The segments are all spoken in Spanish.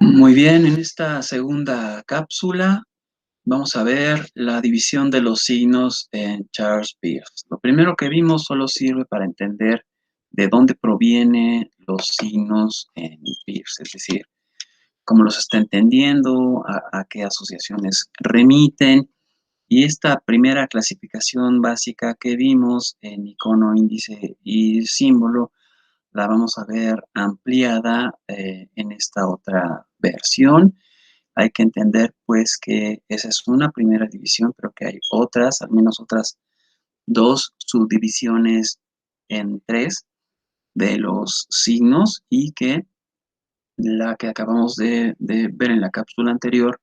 Muy bien, en esta segunda cápsula vamos a ver la división de los signos en Charles Peirce. Lo primero que vimos solo sirve para entender de dónde provienen los signos en Peirce, es decir, cómo los está entendiendo, a qué asociaciones remiten. Y esta primera clasificación básica que vimos en icono, índice y símbolo la vamos a ver ampliada en esta otra versión. Hay que entender, pues, que esa es una primera división, pero que hay otras, al menos otras 2 subdivisiones en 3 de los signos, y que la que acabamos de ver en la cápsula anterior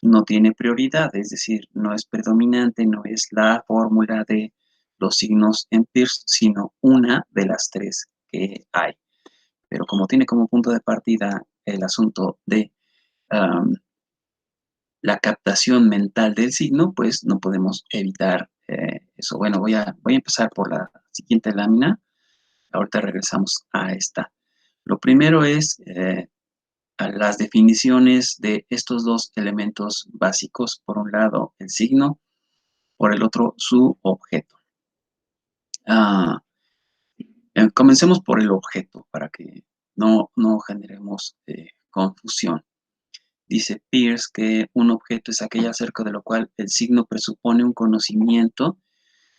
no tiene prioridad, es decir, no es predominante, no es la fórmula de los signos en Peirce, sino una de las 3 que hay. Pero como tiene como punto de partida el asunto de, la captación mental del signo, pues no podemos evitar eso. Bueno, voy a empezar por la siguiente lámina. Ahorita regresamos a esta. Lo primero es a las definiciones de estos dos elementos básicos. Por un lado, el signo, por el otro, su objeto. Ah, comencemos por el objeto para que no generemos confusión. Dice Peirce que un objeto es aquello acerca de lo cual el signo presupone un conocimiento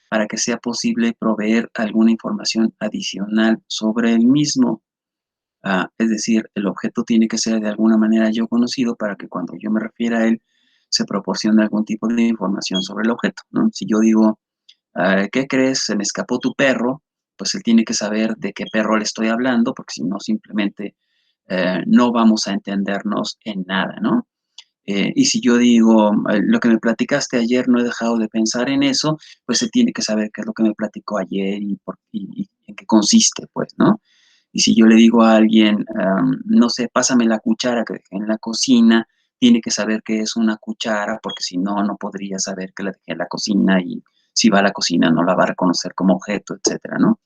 para que sea posible proveer alguna información adicional sobre el mismo. Es decir, el objeto tiene que ser de alguna manera yo conocido para que cuando yo me refiera a él se proporcione algún tipo de información sobre el objeto, ¿no? Si yo digo, ¿qué crees? Se me escapó tu perro, pues él tiene que saber de qué perro le estoy hablando, porque si no, simplemente no vamos a entendernos en nada, ¿no? Y si yo digo, lo que me platicaste ayer, no he dejado de pensar en eso, pues se tiene que saber qué es lo que me platicó ayer y en qué consiste, pues, ¿no? Y si yo le digo a alguien, no sé, pásame la cuchara que dejé en la cocina, tiene que saber qué es una cuchara, porque si no, no podría saber que la dejé en la cocina y si va a la cocina no la va a reconocer como objeto, etcétera, ¿no?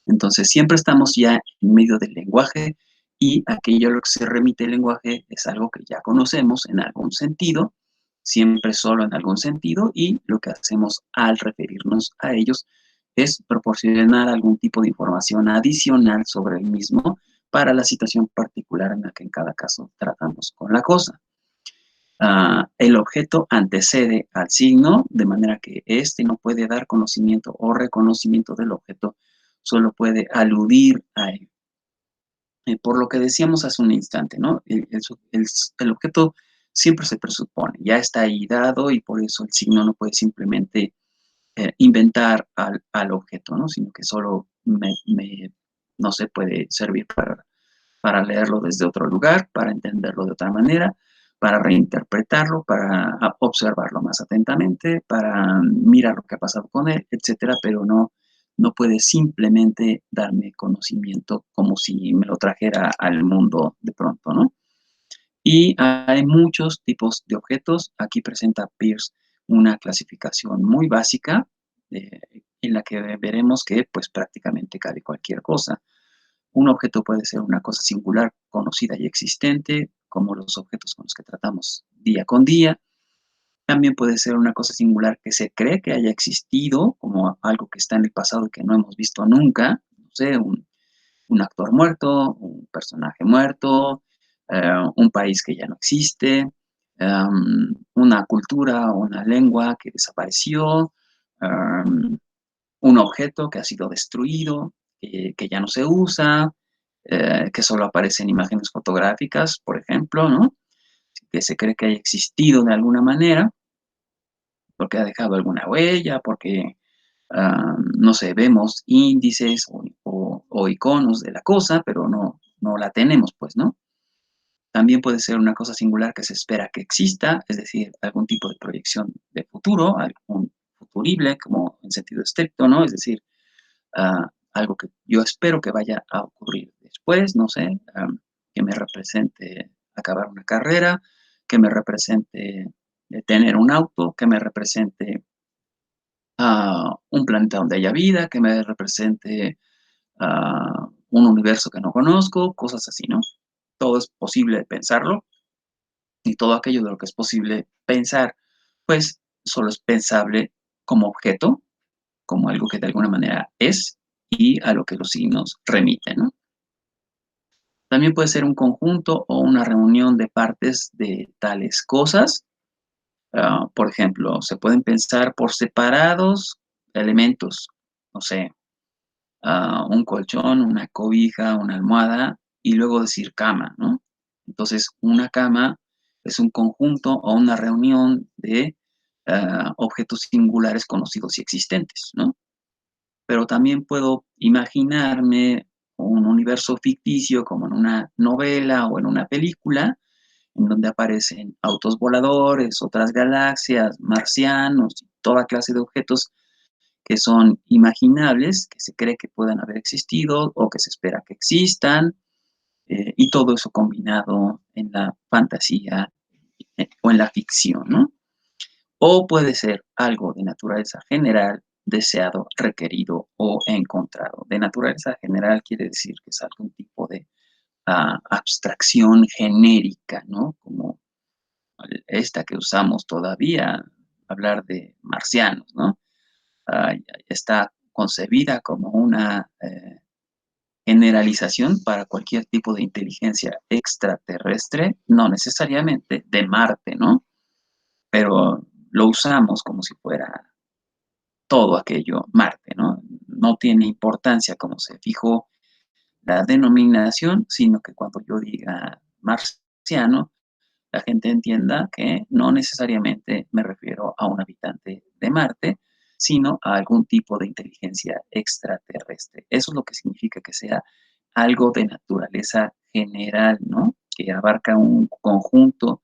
Entonces, siempre estamos ya en medio del lenguaje y aquello a lo que se remite el lenguaje es algo que ya conocemos en algún sentido, siempre solo en algún sentido, y lo que hacemos al referirnos a ellos es proporcionar algún tipo de información adicional sobre el mismo para la situación particular en la que en cada caso tratamos con la cosa. El objeto antecede al signo, de manera que éste no puede dar conocimiento o reconocimiento del objeto, solo puede aludir a él. Por lo que decíamos hace un instante, ¿no? El objeto siempre se presupone, ya está ahí dado y por eso el signo no puede simplemente inventar al objeto, ¿no? Sino que solo no se puede servir para leerlo desde otro lugar, para entenderlo de otra manera, para reinterpretarlo, para observarlo más atentamente, para mirar lo que ha pasado con él, etcétera, pero no puede simplemente darme conocimiento como si me lo trajera al mundo de pronto, ¿no? Y hay muchos tipos de objetos. Aquí presenta Peirce una clasificación muy básica en la que veremos que pues prácticamente cabe cualquier cosa. Un objeto puede ser una cosa singular, conocida y existente, como los objetos con los que tratamos día con día. También puede ser una cosa singular que se cree que haya existido, como algo que está en el pasado y que no hemos visto nunca. No sé, un actor muerto, un personaje muerto, un país que ya no existe, una cultura, una lengua que desapareció, un objeto que ha sido destruido, que ya no se usa, que solo aparecen imágenes fotográficas, por ejemplo, ¿no? Que se cree que haya existido de alguna manera, porque ha dejado alguna huella, porque, no sé, vemos índices o iconos de la cosa, pero no la tenemos, pues, ¿no? También puede ser una cosa singular que se espera que exista, es decir, algún tipo de proyección de futuro, algún futurible, como en sentido estricto, ¿no? Es decir, algo que yo espero que vaya a ocurrir después, no sé, que me represente acabar una carrera, que me represente tener un auto, que me represente un planeta donde haya vida, que me represente un universo que no conozco, cosas así, ¿no? Todo es posible pensarlo, y todo aquello de lo que es posible pensar, pues solo es pensable como objeto, como algo que de alguna manera es y a lo que los signos remiten, ¿no? También puede ser un conjunto o una reunión de partes de tales cosas. Por ejemplo, se pueden pensar por separados elementos, no sé, un colchón, una cobija, una almohada y luego decir cama, ¿no? Entonces, una cama es un conjunto o una reunión de objetos singulares conocidos y existentes, ¿no? Pero también puedo imaginarme un universo ficticio como en una novela o en una película, en donde aparecen autos voladores, otras galaxias, marcianos, toda clase de objetos que son imaginables, que se cree que puedan haber existido o que se espera que existan, y todo eso combinado en la fantasía o en la ficción, ¿no? O puede ser algo de naturaleza general, deseado, requerido o encontrado. De naturaleza general quiere decir que es algún tipo de abstracción genérica, ¿no? Como esta que usamos todavía, hablar de marcianos, ¿no? Está concebida como una generalización para cualquier tipo de inteligencia extraterrestre, no necesariamente de Marte, ¿no? Pero lo usamos como si fuera todo aquello Marte, ¿no? No tiene importancia como se fijó la denominación, sino que cuando yo diga marciano, la gente entienda que no necesariamente me refiero a un habitante de Marte, sino a algún tipo de inteligencia extraterrestre. Eso es lo que significa que sea algo de naturaleza general, ¿no? Que abarca un conjunto,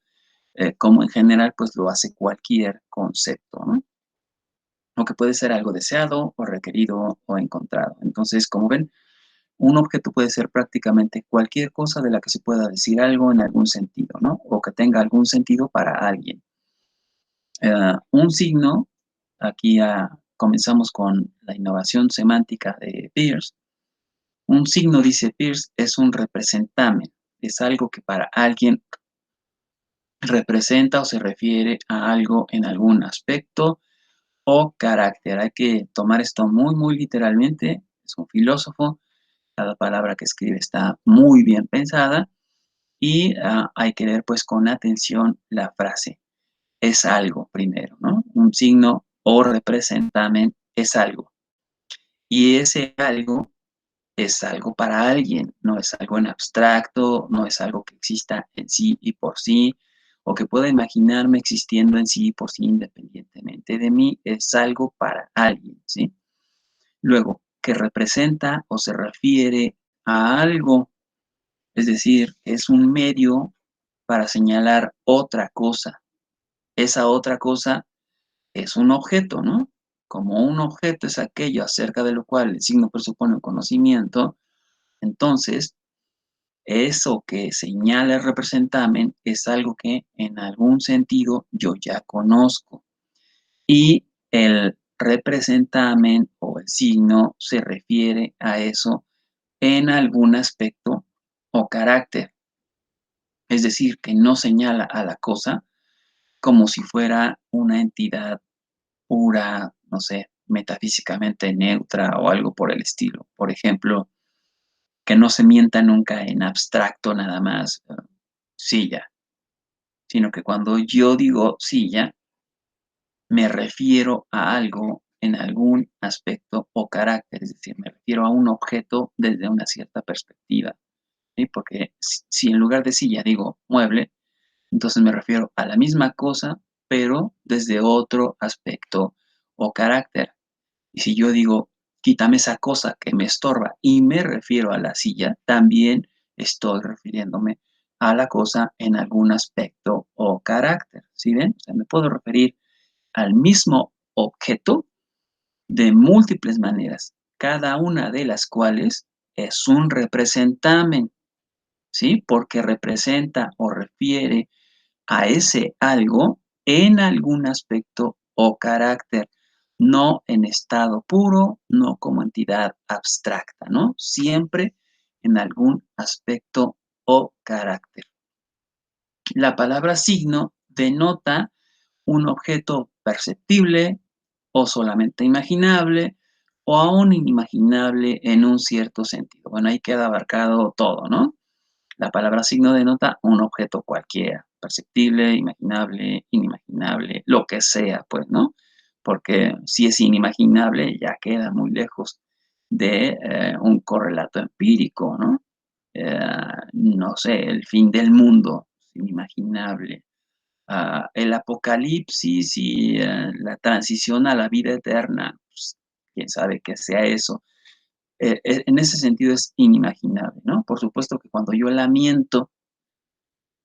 como en general pues lo hace cualquier concepto, ¿no? O que puede ser algo deseado o requerido o encontrado. Entonces, como ven, un objeto puede ser prácticamente cualquier cosa de la que se pueda decir algo en algún sentido, ¿no? O que tenga algún sentido para alguien. Un signo, aquí comenzamos con la innovación semántica de Peirce. Un signo, dice Peirce, es un representamen, es algo que para alguien representa o se refiere a algo en algún aspecto o carácter. Hay que tomar esto muy, muy literalmente. Es un filósofo, cada palabra que escribe está muy bien pensada y hay que leer pues con atención la frase. Es algo primero, ¿no? Un signo o representamen es algo. Y ese algo es algo para alguien, no es algo en abstracto, no es algo que exista en sí y por sí, o que pueda imaginarme existiendo en sí y por sí independientemente de mí, es algo para alguien, ¿sí? Luego, que representa o se refiere a algo, es decir, es un medio para señalar otra cosa. Esa otra cosa es un objeto, ¿no? Como un objeto es aquello acerca de lo cual el signo presupone un conocimiento, entonces eso que señala el representamen es algo que en algún sentido yo ya conozco. Y el representamen o el signo se refiere a eso en algún aspecto o carácter. Es decir, que no señala a la cosa como si fuera una entidad pura, no sé, metafísicamente neutra o algo por el estilo. Por ejemplo, que no se mienta nunca en abstracto nada más, silla, sino que cuando yo digo silla, me refiero a algo en algún aspecto o carácter, es decir, me refiero a un objeto desde una cierta perspectiva, ¿sí? Porque si en lugar de silla digo mueble, entonces me refiero a la misma cosa, pero desde otro aspecto o carácter. Y si yo digo, quítame esa cosa que me estorba y me refiero a la silla, también estoy refiriéndome a la cosa en algún aspecto o carácter. ¿Sí ven? O sea, me puedo referir al mismo objeto de múltiples maneras, cada una de las cuales es un representamen, ¿sí? Porque representa o refiere a ese algo en algún aspecto o carácter, no en estado puro, no como entidad abstracta, ¿no? Siempre en algún aspecto o carácter. La palabra signo denota un objeto perceptible o solamente imaginable o aún inimaginable en un cierto sentido. Bueno, ahí queda abarcado todo, ¿no? La palabra signo denota un objeto cualquiera, perceptible, imaginable, inimaginable, lo que sea, pues, ¿no? Porque si es inimaginable, ya queda muy lejos de un correlato empírico, ¿no? Eh, no sé, el fin del mundo, es inimaginable. El apocalipsis y la transición a la vida eterna, pues, quién sabe qué sea eso. En ese sentido es inimaginable, ¿no? Por supuesto que cuando yo lamento,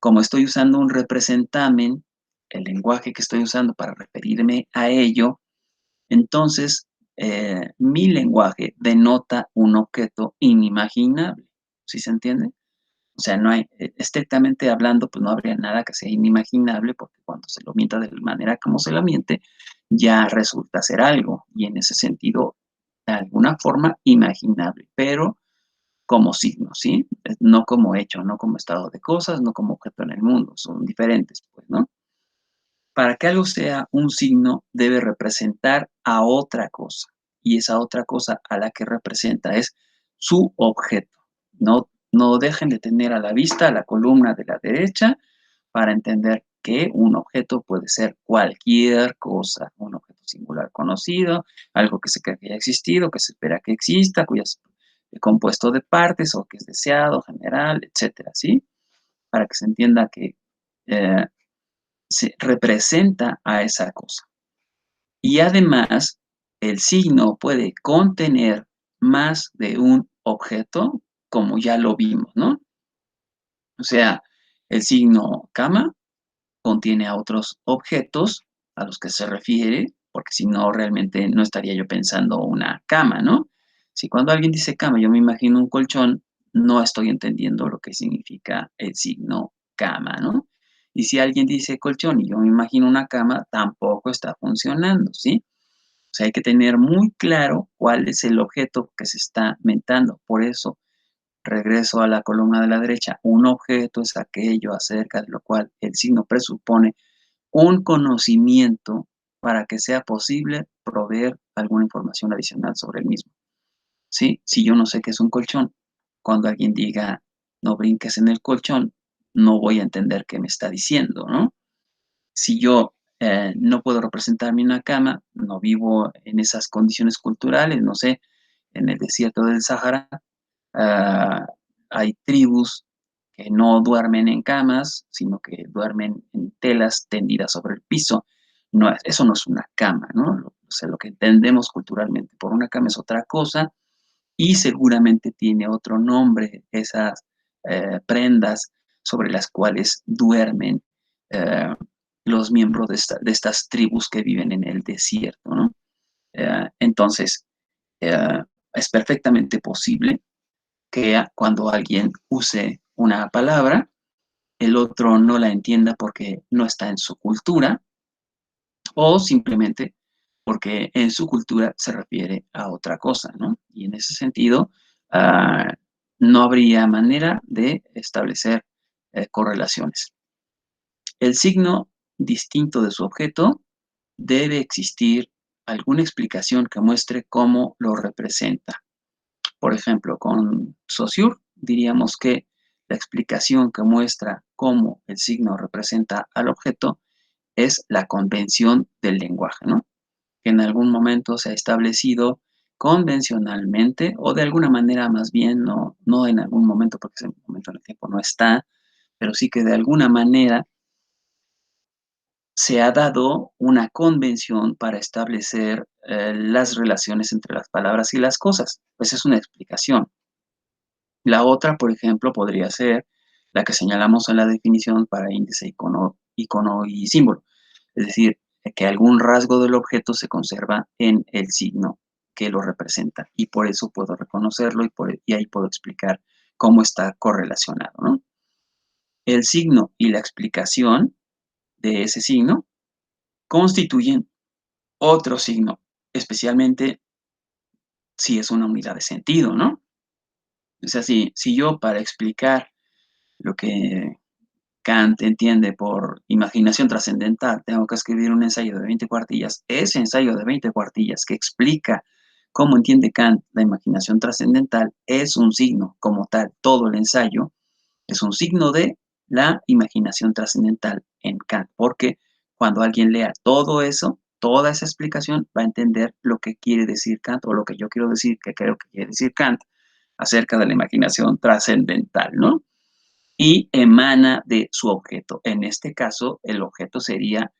como estoy usando un representamen, el lenguaje que estoy usando para referirme a ello, entonces mi lenguaje denota un objeto inimaginable. ¿Sí se entiende? O sea, no hay, estrictamente hablando, pues no habría nada que sea inimaginable, porque cuando se lo mienta de la manera como se lo miente, ya resulta ser algo, y en ese sentido, de alguna forma, imaginable, pero como signo, ¿sí? No como hecho, no como estado de cosas, no como objeto en el mundo, son diferentes, pues, ¿no? Para que algo sea un signo, debe representar a otra cosa, y esa otra cosa a la que representa es su objeto. No dejen de tener a la vista la columna de la derecha para entender que un objeto puede ser cualquier cosa, un objeto singular conocido, algo que se cree que ya ha existido, que se espera que exista, cuyo es compuesto de partes o que es deseado, general, etcétera, ¿sí? Para que se entienda que eh, se representa a esa cosa. Y además, el signo puede contener más de un objeto, como ya lo vimos, ¿no? O sea, el signo cama contiene a otros objetos a los que se refiere, porque si no, realmente no estaría yo pensando una cama, ¿no? Si cuando alguien dice cama, yo me imagino un colchón, no estoy entendiendo lo que significa el signo cama, ¿no? Y si alguien dice colchón y yo me imagino una cama, tampoco está funcionando, ¿sí? O sea, hay que tener muy claro cuál es el objeto que se está mentando. Por eso, regreso a la columna de la derecha. Un objeto es aquello acerca de lo cual el signo presupone un conocimiento para que sea posible proveer alguna información adicional sobre el mismo. ¿Sí? Si yo no sé qué es un colchón, cuando alguien diga no brinques en el colchón, no voy a entender qué me está diciendo, ¿no? Si yo no puedo representarme una cama, no vivo en esas condiciones culturales, no sé, en el desierto del Sahara, ah, hay tribus que no duermen en camas, sino que duermen en telas tendidas sobre el piso. No, eso no es una cama, ¿no? O sea, lo que entendemos culturalmente por una cama es otra cosa y seguramente tiene otro nombre esas prendas sobre las cuales duermen eh, los miembros de estas tribus que viven en el desierto, ¿no? Entonces, eh, es perfectamente posible que cuando alguien use una palabra, el otro no la entienda porque no está en su cultura o simplemente porque en su cultura se refiere a otra cosa, ¿no? Y en ese sentido, ah, no habría manera de establecer correlaciones. El signo distinto de su objeto debe existir alguna explicación que muestre cómo lo representa. Por ejemplo, con Saussure diríamos que la explicación que muestra cómo el signo representa al objeto es la convención del lenguaje, ¿no? Que en algún momento se ha establecido convencionalmente o de alguna manera más bien, no en algún momento porque ese momento en el tiempo no está, pero sí que de alguna manera se ha dado una convención para establecer las relaciones entre las palabras y las cosas. Pues es una explicación. La otra, por ejemplo, podría ser la que señalamos en la definición para índice, icono y símbolo. Es decir, que algún rasgo del objeto se conserva en el signo que lo representa y por eso puedo reconocerlo y ahí puedo explicar cómo está correlacionado, ¿no? El signo y la explicación de ese signo constituyen otro signo, especialmente si es una unidad de sentido, ¿no? O sea, si yo para explicar lo que Kant entiende por imaginación trascendental, tengo que escribir un ensayo de 20 cuartillas. Ese ensayo de 20 cuartillas que explica cómo entiende Kant la imaginación trascendental es un signo como tal. Todo el ensayo es un signo de la imaginación trascendental en Kant, porque cuando alguien lea todo eso, toda esa explicación, va a entender lo que quiere decir Kant o lo que yo quiero decir, que creo que quiere decir Kant acerca de la imaginación trascendental, ¿no? Y emana de su objeto. En este caso, el objeto sería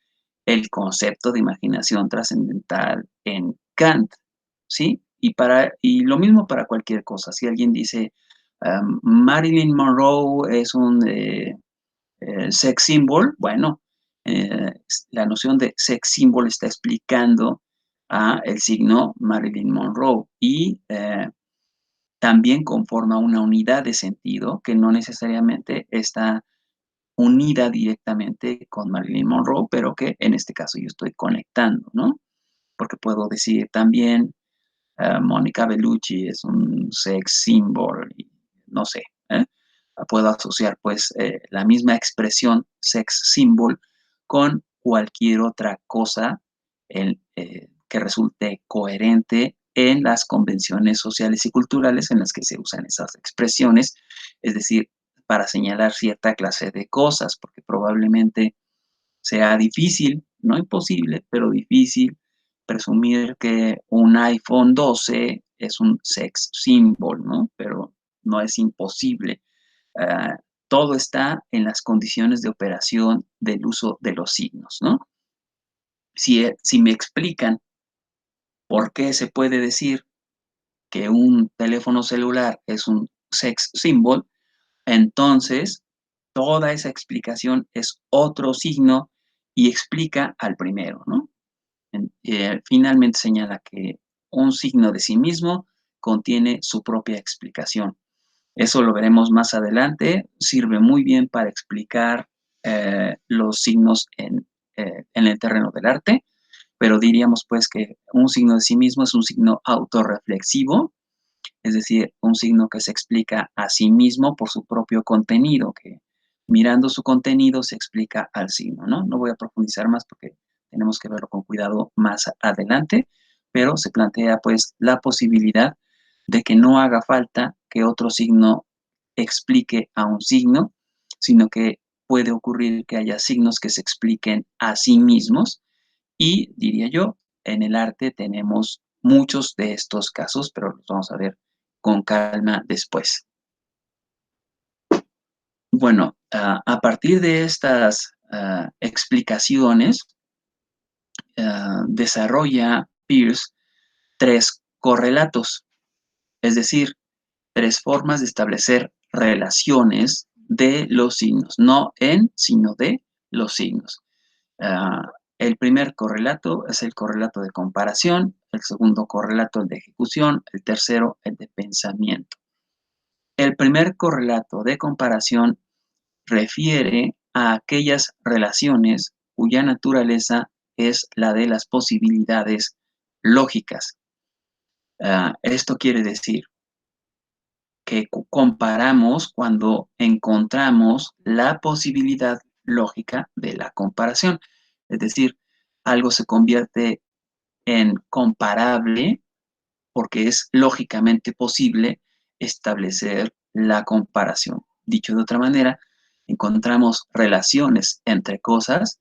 el concepto de imaginación trascendental en Kant, ¿sí? Y lo mismo para cualquier cosa. Si alguien dice, Marilyn Monroe es un sex symbol, bueno, eh, la noción de sex symbol está explicando a el signo Marilyn Monroe y también conforma una unidad de sentido que no necesariamente está unida directamente con Marilyn Monroe, pero que en este caso yo estoy conectando, ¿no? Porque puedo decir también, Mónica Bellucci es un sex symbol, y no sé, ¿eh? Puedo asociar pues la misma expresión sex symbol con cualquier otra cosa que resulte coherente en las convenciones sociales y culturales en las que se usan esas expresiones, es decir, para señalar cierta clase de cosas, porque probablemente sea difícil, no imposible, pero difícil presumir que un iPhone 12 es un sex symbol, ¿no? Pero no es imposible. Ah, todo está en las condiciones de operación del uso de los signos, ¿no? Si me explican por qué se puede decir que un teléfono celular es un sex symbol, entonces toda esa explicación es otro signo y explica al primero, ¿no? Finalmente señala que un signo de sí mismo contiene su propia explicación. Eso lo veremos más adelante. Sirve muy bien para explicar los signos en el terreno del arte, pero diríamos pues que un signo de sí mismo es un signo autorreflexivo, es decir, un signo que se explica a sí mismo por su propio contenido, que mirando su contenido se explica al signo, ¿no? No voy a profundizar más porque tenemos que verlo con cuidado más adelante, pero se plantea pues la posibilidad de que no haga falta que otro signo explique a un signo, sino que puede ocurrir que haya signos que se expliquen a sí mismos y diría yo, en el arte tenemos muchos de estos casos, pero los vamos a ver con calma después. Bueno, a partir de estas explicaciones, desarrolla Peirce tres correlatos, es decir, tres formas de establecer relaciones de los signos, no en, sino de los signos. Uh, el primer correlato es el correlato de comparación, el segundo correlato el de ejecución, el tercero el de pensamiento. El primer correlato de comparación refiere a aquellas relaciones cuya naturaleza es la de las posibilidades lógicas. Esto quiere decir que comparamos cuando encontramos la posibilidad lógica de la comparación. Es decir, algo se convierte en comparable porque es lógicamente posible establecer la comparación. Dicho de otra manera, encontramos relaciones entre cosas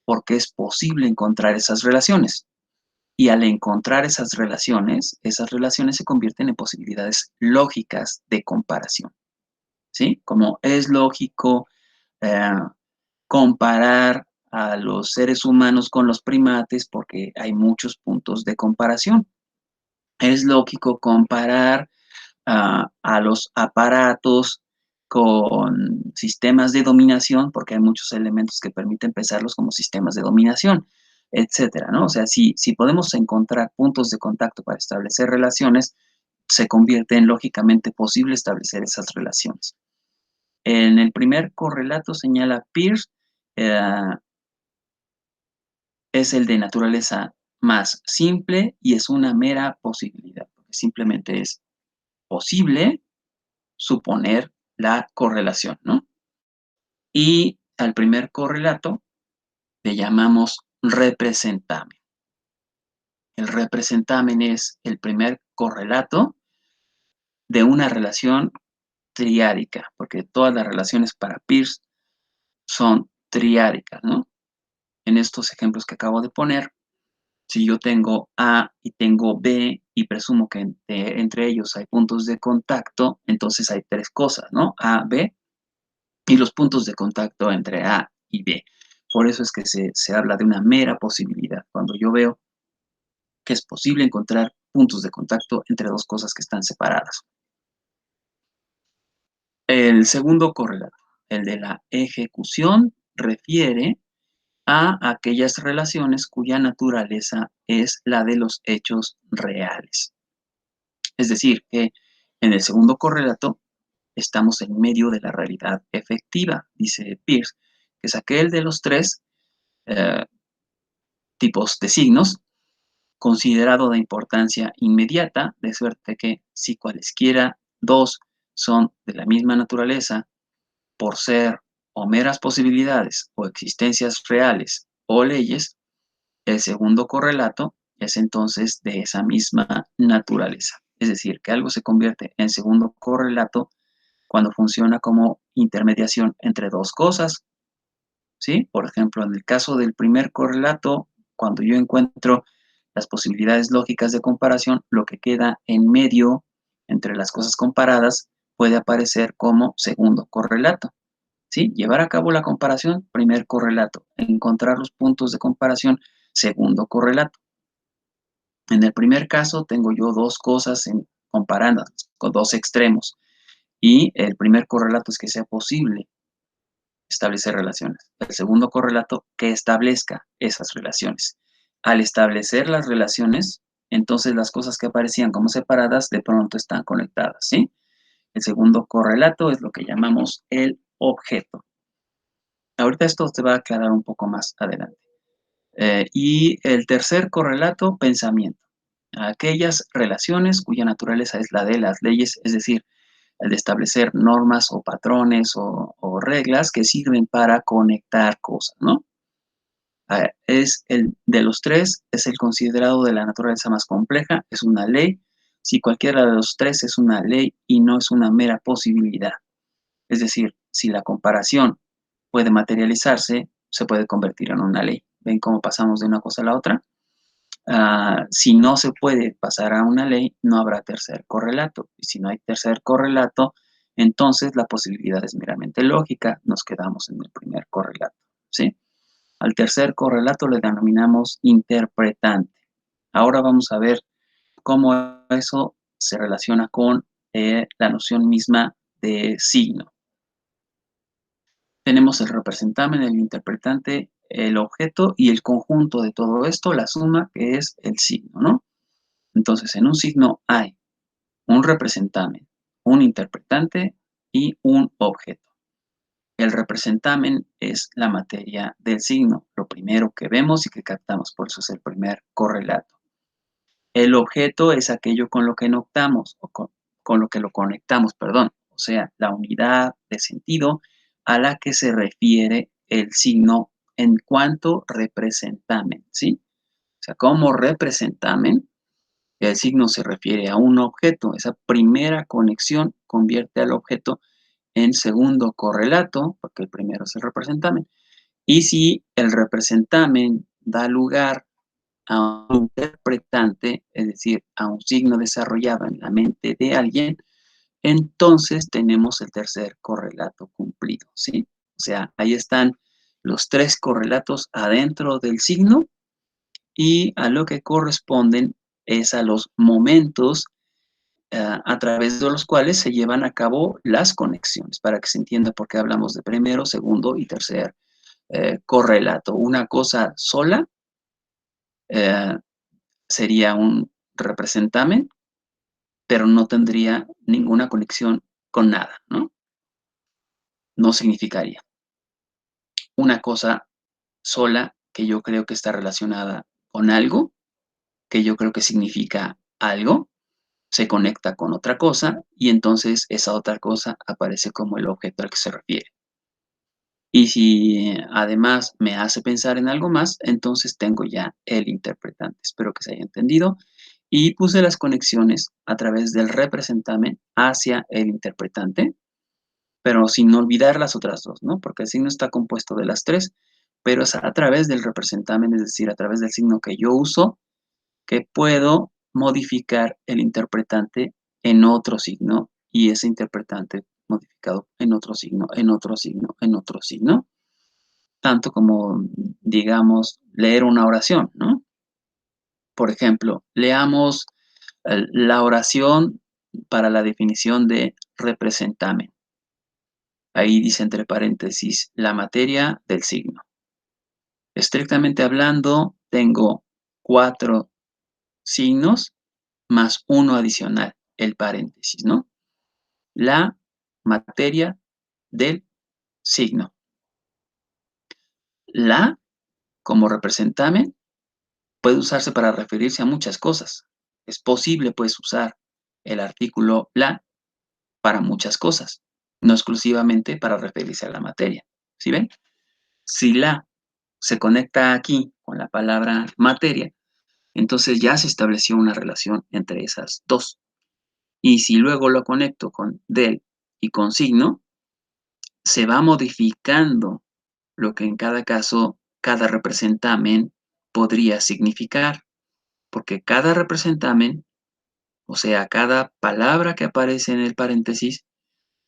porque es posible encontrar esas relaciones. Y al encontrar esas relaciones se convierten en posibilidades lógicas de comparación. ¿Sí? Como es lógico eh, comparar a los seres humanos con los primates porque hay muchos puntos de comparación. Es lógico comparar a los aparatos con sistemas de dominación, porque hay muchos elementos que permiten pensarlos como sistemas de dominación, etcétera, ¿no? O sea, si podemos encontrar puntos de contacto para establecer relaciones, se convierte en lógicamente posible establecer esas relaciones. En el primer correlato señala Peirce, eh, es el de naturaleza más simple y es una mera posibilidad, porque simplemente es posible suponer la correlación, ¿no? Y al primer correlato le llamamos representamen. El representamen es el primer correlato de una relación triádica, porque todas las relaciones para Peirce son triádicas, ¿no? En estos ejemplos que acabo de poner, si yo tengo A y tengo B y presumo que entre ellos hay puntos de contacto, entonces hay tres cosas, ¿no? A, B y los puntos de contacto entre A y B. Por eso es que se habla de una mera posibilidad. Cuando yo veo que es posible encontrar puntos de contacto entre dos cosas que están separadas. El segundo correlato, el de la ejecución, refiere a aquellas relaciones cuya naturaleza es la de los hechos reales. Es decir, que en el segundo correlato estamos en medio de la realidad efectiva, dice Peirce, que es aquel de los tres eh, tipos de signos considerado de importancia inmediata, de suerte que si cualesquiera dos son de la misma naturaleza, por ser o meras posibilidades o existencias reales o leyes, el segundo correlato es entonces de esa misma naturaleza. Es decir, que algo se convierte en segundo correlato cuando funciona como intermediación entre dos cosas, ¿sí? Por ejemplo, en el caso del primer correlato, cuando yo encuentro las posibilidades lógicas de comparación, lo que queda en medio entre las cosas comparadas puede aparecer como segundo correlato, ¿sí? Llevar a cabo la comparación, primer correlato. Encontrar los puntos de comparación, segundo correlato. En el primer caso tengo yo dos cosas comparadas con dos extremos y el primer correlato es que sea posible establecer relaciones. El segundo correlato, que establezca esas relaciones. Al establecer las relaciones, entonces las cosas que aparecían como separadas de pronto están conectadas, ¿sí? El segundo correlato es lo que llamamos el objeto. Ahorita esto te va a aclarar un poco más adelante. Y el tercer correlato, pensamiento. Aquellas relaciones cuya naturaleza es la de las leyes, es decir, el de establecer normas o patrones o reglas que sirven para conectar cosas, ¿no? Es el de los tres, es el considerado de la naturaleza más compleja, es una ley. Si cualquiera de los tres es una ley y no es una mera posibilidad. Es decir, si la comparación puede materializarse, se puede convertir en una ley. ¿Ven cómo pasamos de una cosa a la otra? Si no se puede pasar a una ley, no habrá tercer correlato. Y si no hay tercer correlato, entonces la posibilidad es meramente lógica, nos quedamos en el primer correlato, ¿sí? Al tercer correlato le denominamos interpretante. Ahora vamos a ver cómo eso se relaciona con la noción misma de signo. Tenemos el representamen, el interpretante, el objeto y el conjunto de todo esto, la suma, que es el signo, ¿no? Entonces, en un signo hay un representamen, un interpretante y un objeto. El representamen es la materia del signo, lo primero que vemos y que captamos, por eso es el primer correlato. El objeto es aquello con lo que notamos, o con lo que lo conectamos, perdón, o sea, la unidad de sentido a la que se refiere el signo en cuanto representamen, ¿sí? O sea, como representamen, el signo se refiere a un objeto. Esa primera conexión convierte al objeto en segundo correlato, porque el primero es el representamen. Y si el representamen da lugar a un interpretante, es decir, a un signo desarrollado en la mente de alguien, entonces tenemos el tercer correlato cumplido, ¿sí? O sea, ahí están los tres correlatos adentro del signo y a lo que corresponden es a los momentos a través de los cuales se llevan a cabo las conexiones, para que se entienda por qué hablamos de primero, segundo y tercer correlato. Una cosa sola eh, sería un representamen, pero no tendría ninguna conexión con nada, ¿no? No significaría. Una cosa sola que yo creo que está relacionada con algo, que yo creo que significa algo, se conecta con otra cosa y entonces esa otra cosa aparece como el objeto al que se refiere. Y si además me hace pensar en algo más, entonces tengo ya el interpretante. Espero que se haya entendido. Y puse las conexiones a través del representame hacia el interpretante, pero sin olvidar las otras dos, ¿no? Porque el signo está compuesto de las tres, pero es a través del representame, es decir, a través del signo que yo uso, que puedo modificar el interpretante en otro signo y ese interpretante modificado en otro signo, en otro signo, en otro signo, tanto como, digamos, leer una oración, ¿no? Por ejemplo, leamos la oración para la definición de representame. Ahí dice entre paréntesis la materia del signo. Estrictamente hablando, tengo 4 signos más uno adicional, el paréntesis, ¿no? La materia del signo. La, como representame, puede usarse para referirse a muchas cosas. Es posible, pues, usar el artículo la para muchas cosas, no exclusivamente para referirse a la materia. ¿Sí ven? Si la se conecta aquí con la palabra materia, entonces ya se estableció una relación entre esas dos. Y si luego lo conecto con del y con signo, se va modificando lo que en cada caso, cada representamen podría significar, porque cada representamen, o sea, cada palabra que aparece en el paréntesis,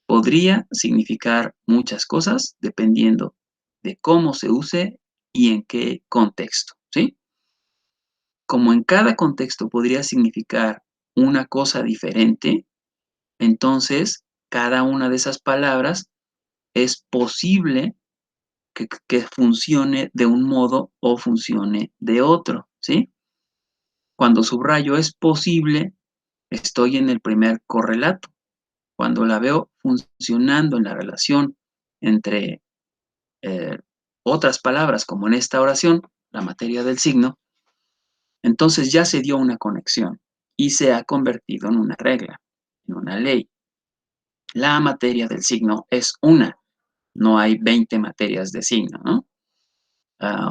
podría significar muchas cosas dependiendo de cómo se use y en qué contexto, ¿sí? Como en cada contexto podría significar una cosa diferente, entonces cada una de esas palabras es posible que funcione de un modo o funcione de otro, ¿sí? Cuando subrayo es posible, estoy en el primer correlato. Cuando la veo funcionando en la relación entre eh, otras palabras, como en esta oración, la materia del signo, entonces ya se dio una conexión y se ha convertido en una regla, en una ley. La materia del signo es una, no hay 20 materias de signo, ¿no?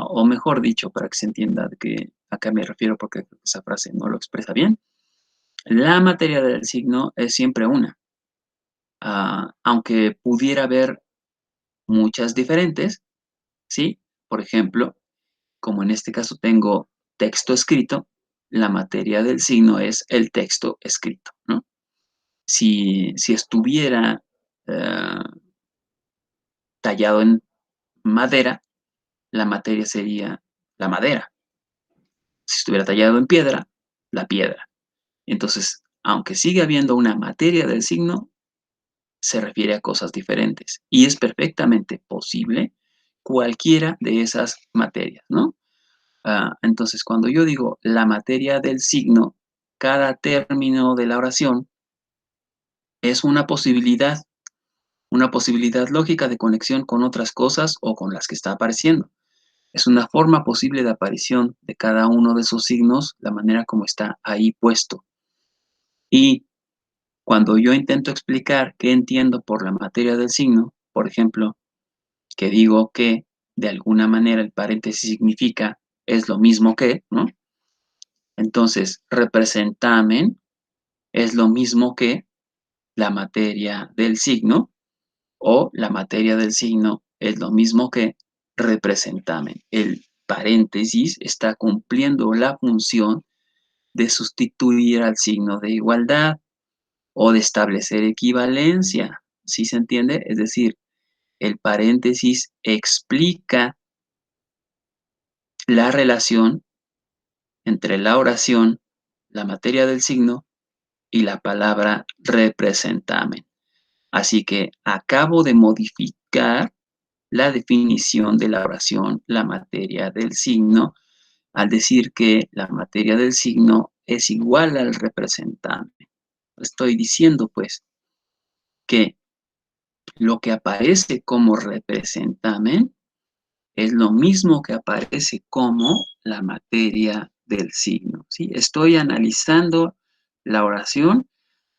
O mejor dicho, para que se entienda de que a qué me refiero, porque esa frase no lo expresa bien, la materia del signo es siempre una, aunque pudiera haber muchas diferentes, ¿sí? Por ejemplo, como en este caso tengo texto escrito, la materia del signo es el texto escrito, ¿no? Si estuviera eh, tallado en madera, la materia sería la madera. Si estuviera tallado en piedra, la piedra. Entonces, aunque sigue habiendo una materia del signo, se refiere a cosas diferentes y es perfectamente posible cualquiera de esas materias, ¿no? Entonces, cuando yo digo la materia del signo, cada término de la oración es una posibilidad lógica de conexión con otras cosas o con las que está apareciendo. Es una forma posible de aparición de cada uno de esos signos, la manera como está ahí puesto. Y cuando yo intento explicar qué entiendo por la materia del signo, por ejemplo, que digo que de alguna manera el paréntesis significa es lo mismo que, ¿no? Entonces, representamen es lo mismo que la materia del signo o la materia del signo es lo mismo que representamen. El paréntesis está cumpliendo la función de sustituir al signo de igualdad o de establecer equivalencia. ¿Sí se entiende? Es decir, el paréntesis explica la relación entre la oración, la materia del signo y la palabra representamen. Así que acabo de modificar la definición de la oración, la materia del signo, al decir que la materia del signo es igual al representante. Estoy diciendo, pues, que lo que aparece como representamen es lo mismo que aparece como la materia del signo, ¿sí? Estoy analizando la oración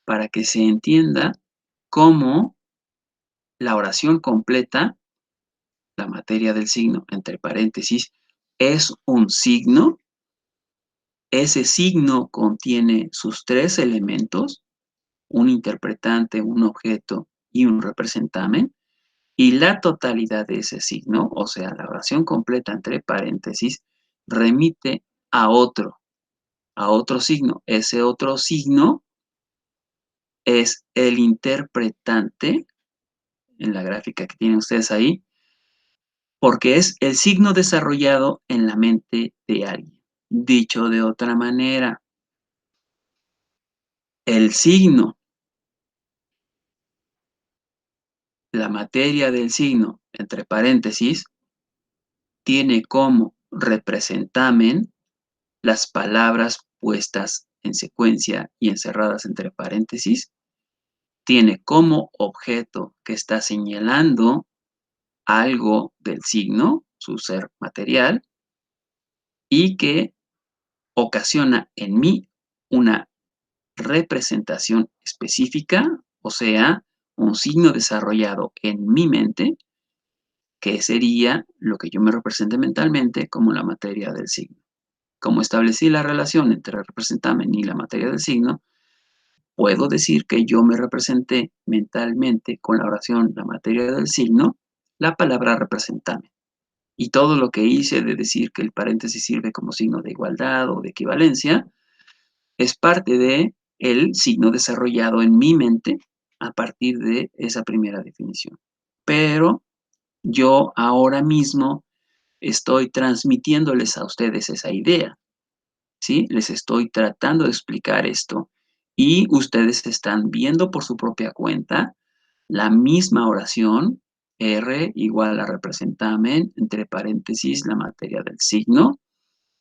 para que se entienda cómo la oración completa la materia del signo, entre paréntesis, es un signo. Ese signo contiene sus tres elementos, un interpretante, un objeto y un representamen, y la totalidad de ese signo, o sea, la oración completa entre paréntesis, remite a otro signo. Ese otro signo es el interpretante, en la gráfica que tienen ustedes ahí, porque es el signo desarrollado en la mente de alguien. Dicho de otra manera, el signo, la materia del signo, entre paréntesis, tiene como representamen las palabras puestas en secuencia y encerradas entre paréntesis, tiene como objeto que está señalando algo del signo, su ser material, y que ocasiona en mí una representación específica, o sea, un signo desarrollado en mi mente, que sería lo que yo me represente mentalmente como la materia del signo. Como establecí la relación entre el representamen y la materia del signo, puedo decir que yo me representé mentalmente con la oración la materia del signo, la palabra representamen. Y todo lo que hice de decir que el paréntesis sirve como signo de igualdad o de equivalencia, es parte de el signo desarrollado en mi mente a partir de esa primera definición. Pero yo ahora mismo estoy transmitiéndoles a ustedes esa idea, ¿sí? Les estoy tratando de explicar esto y ustedes están viendo por su propia cuenta la misma oración, R igual a representamen, entre paréntesis, la materia del signo,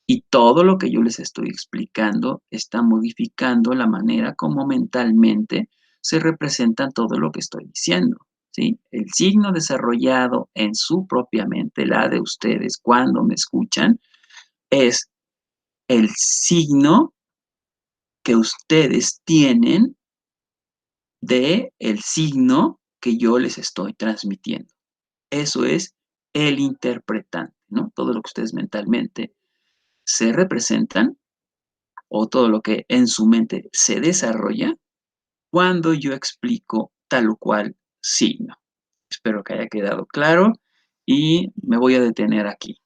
y todo lo que yo les estoy explicando está modificando la manera como mentalmente se representa todo lo que estoy diciendo, ¿sí? El signo desarrollado en su propia mente, la de ustedes cuando me escuchan, es el signo que ustedes tienen de el signo que yo les estoy transmitiendo. Eso es el interpretante, ¿no? Todo lo que ustedes mentalmente se representan o todo lo que en su mente se desarrolla cuando yo explico tal o cual signo. Espero que haya quedado claro y me voy a detener aquí.